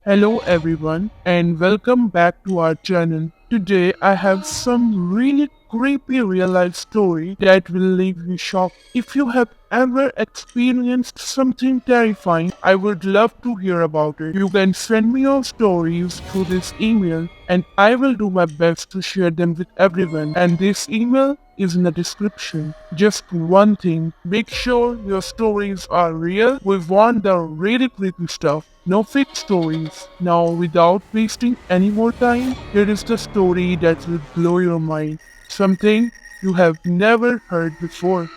Hello everyone and welcome back to our channel. Today I have some really creepy real life story that will leave you shocked. If you have ever experienced something terrifying, I would love to hear about it. You can send me your stories through this email and I will do my best to share them with everyone. And this email is in the description. Just one thing, make sure your stories are real. We want the really creepy stuff. No fake stories. Now, without wasting any more time, here is the story that will blow your mind. Something you have never heard before.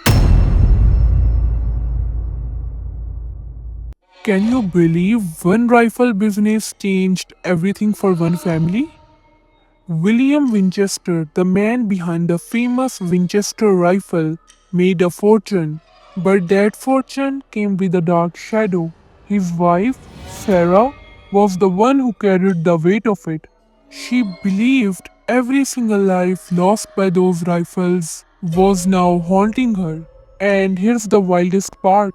Can you believe one rifle business changed everything for one family? William Winchester, the man behind the famous Winchester rifle, made a fortune. But that fortune came with a dark shadow. His wife, Sarah, was the one who carried the weight of it. She believed every single life lost by those rifles was now haunting her. And here's the wildest part.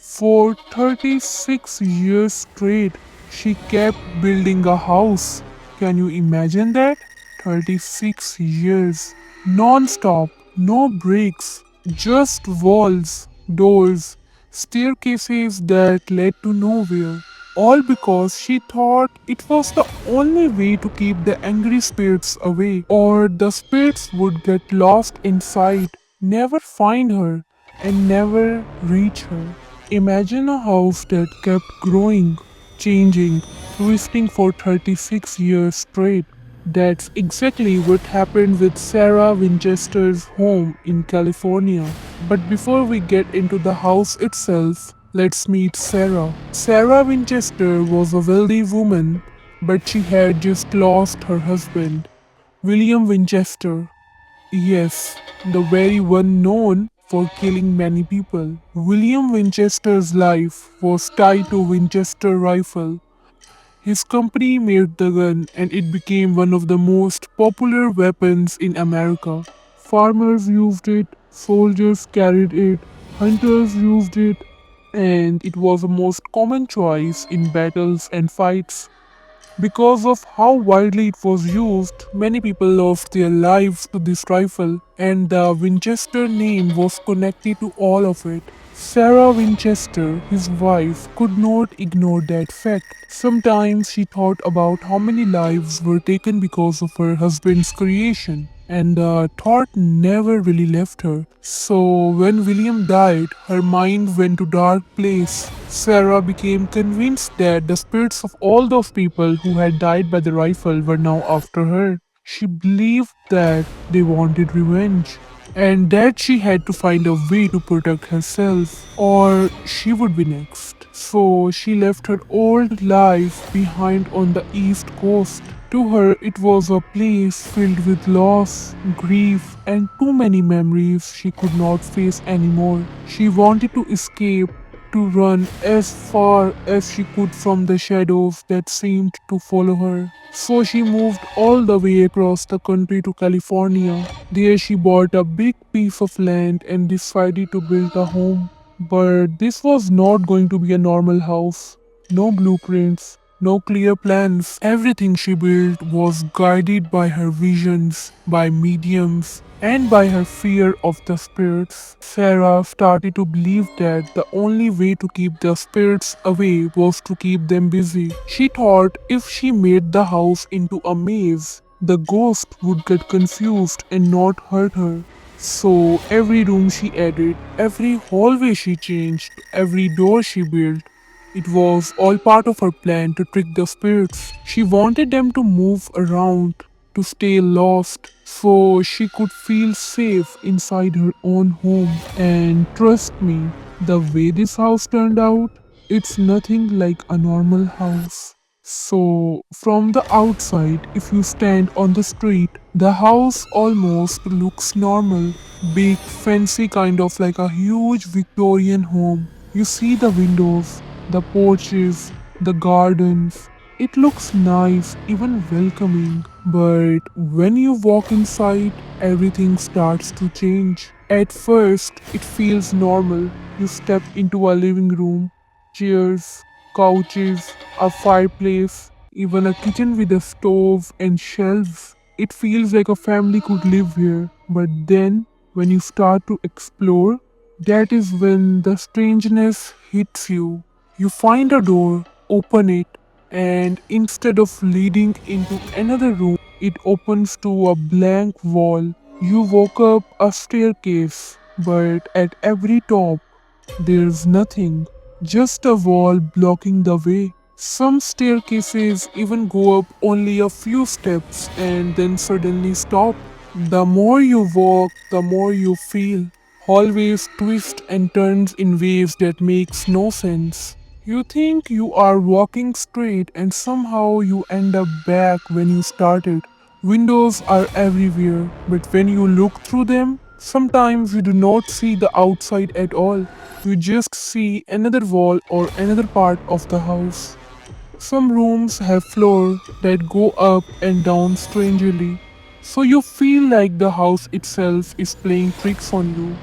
For 36 years straight, she kept building a house. Can you imagine that? 36 years. Non-stop, no breaks, just walls, doors, staircases that led to nowhere. All because she thought it was the only way to keep the angry spirits away, or the spirits would get lost inside, never find her, and never reach her. Imagine a house that kept growing, changing, twisting for 36 years straight. That's exactly what happened with Sarah Winchester's home in California. But before we get into the house itself, let's meet Sarah. Sarah Winchester was a wealthy woman, but she had just lost her husband, William Winchester. Yes, the very one known for killing many people. William Winchester's life was tied to Winchester rifle. His company made the gun and it became one of the most popular weapons in America. Farmers used it, soldiers carried it, hunters used it, and it was the most common choice in battles and fights. Because of how widely it was used, many people lost their lives to this rifle, and the Winchester name was connected to all of it. Sarah Winchester, his wife, could not ignore that fact. Sometimes she thought about how many lives were taken because of her husband's creation, and the thought never really left her. So when William died, her mind went to dark place. Sarah became convinced that the spirits of all those people who had died by the rifle were now after her. She believed that they wanted revenge and that she had to find a way to protect herself or she would be next. So she left her old life behind on the East Coast. To her, it was a place filled with loss, grief, and too many memories she could not face anymore. She wanted to escape, to run as far as she could from the shadows that seemed to follow her. So she moved all the way across the country to California. There she bought a big piece of land and decided to build a home. But this was not going to be a normal house. No blueprints, no clear plans. Everything she built was guided by her visions, by mediums, and by her fear of the spirits. Sarah started to believe that the only way to keep the spirits away was to keep them busy. She thought if she made the house into a maze, the ghost would get confused and not hurt her. So every room she added, every hallway she changed, every door she built, it was all part of her plan to trick the spirits. She wanted them to move around, to stay lost, so she could feel safe inside her own home. And trust me, the way this house turned out, it's nothing like a normal house. So, from the outside, if you stand on the street, the house almost looks normal. Big, fancy, kind of like a huge Victorian home. You see the windows, the porches, the gardens. It looks nice, even welcoming. But when you walk inside, everything starts to change. At first, it feels normal. You step into a living room, chairs, couches, a fireplace, even a kitchen with a stove and shelves. It feels like a family could live here. But then, when you start to explore, that is when the strangeness hits you. You find a door, open it, and instead of leading into another room, it opens to a blank wall. You walk up a staircase, but at every top, there's nothing, just a wall blocking the way. Some staircases even go up only a few steps and then suddenly stop. The more you walk, the more you feel. Hallways twist and turns in ways that makes no sense. You think you are walking straight and somehow you end up back when you started. Windows are everywhere, but when you look through them, sometimes you do not see the outside at all. You just see another wall or another part of the house. Some rooms have floors that go up and down strangely, so you feel like the house itself is playing tricks on you.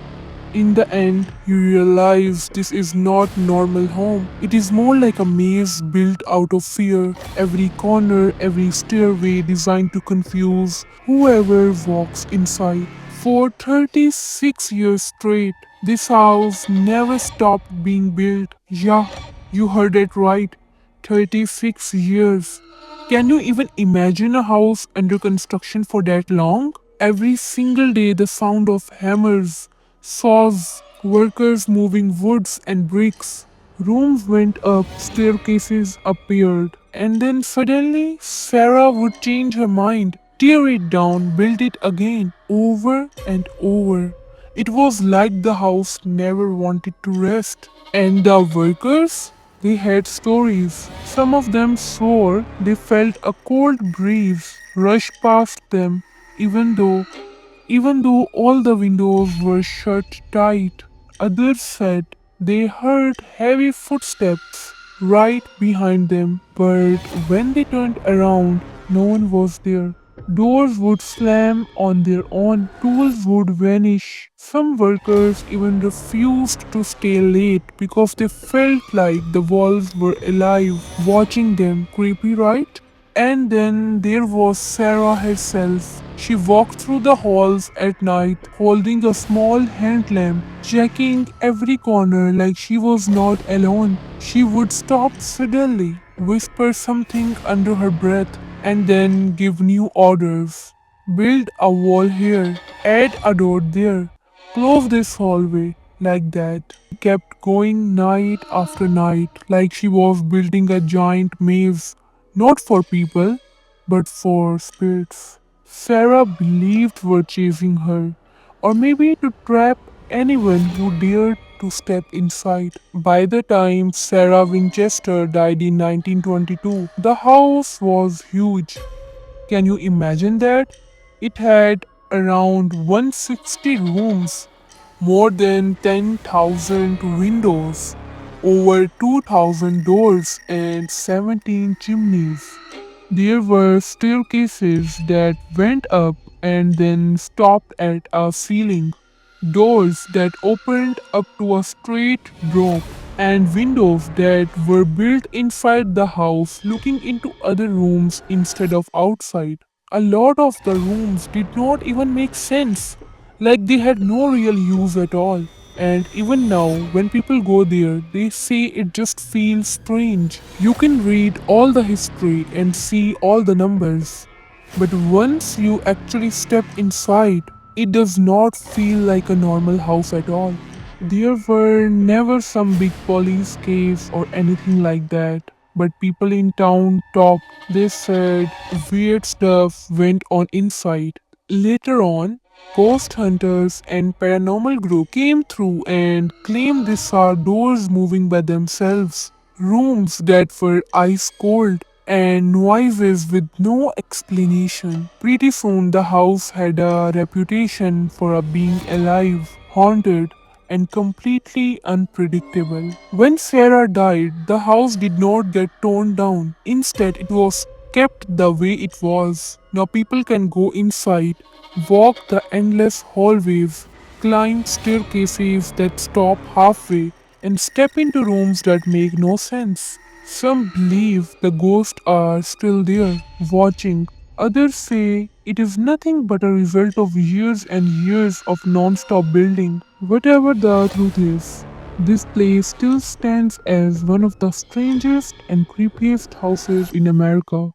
In the end, you realize this is not normal home. It is more like a maze built out of fear. Every corner, every stairway designed to confuse whoever walks inside. For 36 years straight, this house never stopped being built. Yeah, you heard it right. 36 years. Can you even imagine a house under construction for that long? Every single day, the sound of hammers, saws, workers moving woods and bricks. Rooms went up, staircases appeared, and then suddenly Sarah would change her mind, tear it down, build it again, over and over. It was like the house never wanted to rest. And the workers? They had stories. Some of them swore they felt a cold breeze rush past them, even though even though all the windows were shut tight. Others said they heard heavy footsteps right behind them, but when they turned around, no one was there. Doors would slam on their own, tools would vanish. Some workers even refused to stay late because they felt like the walls were alive, watching them. Creepy, right? And then there was Sarah herself. She walked through the halls at night, holding a small hand lamp, checking every corner like she was not alone. She would stop suddenly, whisper something under her breath, and then give new orders. Build a wall here, add a door there, close this hallway, like that. Kept going night after night, like she was building a giant maze, not for people, but for spirits. Sarah believed were chasing her, or maybe to trap anyone who dared to step inside. By the time Sarah Winchester died in 1922, the house was huge. Can you imagine that? It had around 160 rooms, more than 10,000 windows, over 2,000 doors, and 17 chimneys. There were staircases that went up and then stopped at a ceiling, doors that opened up to a straight drop, and windows that were built inside the house looking into other rooms instead of outside. A lot of the rooms did not even make sense, like they had no real use at all. And even now, when people go there, they say it just feels strange. You can read all the history and see all the numbers, but once you actually step inside, it does not feel like a normal house at all. There were never some big police case or anything like that. But people in town talked. They said weird stuff went on inside. Later on, ghost hunters and paranormal group came through and claimed they saw doors moving by themselves, rooms that were ice cold, and noises with no explanation. Pretty soon, the house had a reputation for being alive, haunted, and completely unpredictable. When Sarah died, the house did not get torn down. Instead, it was kept the way it was. Now people can go inside, walk the endless hallways, climb staircases that stop halfway, and step into rooms that make no sense. Some believe the ghosts are still there, watching. Others say it is nothing but a result of years and years of non-stop building. Whatever the truth is, this place still stands as one of the strangest and creepiest houses in America.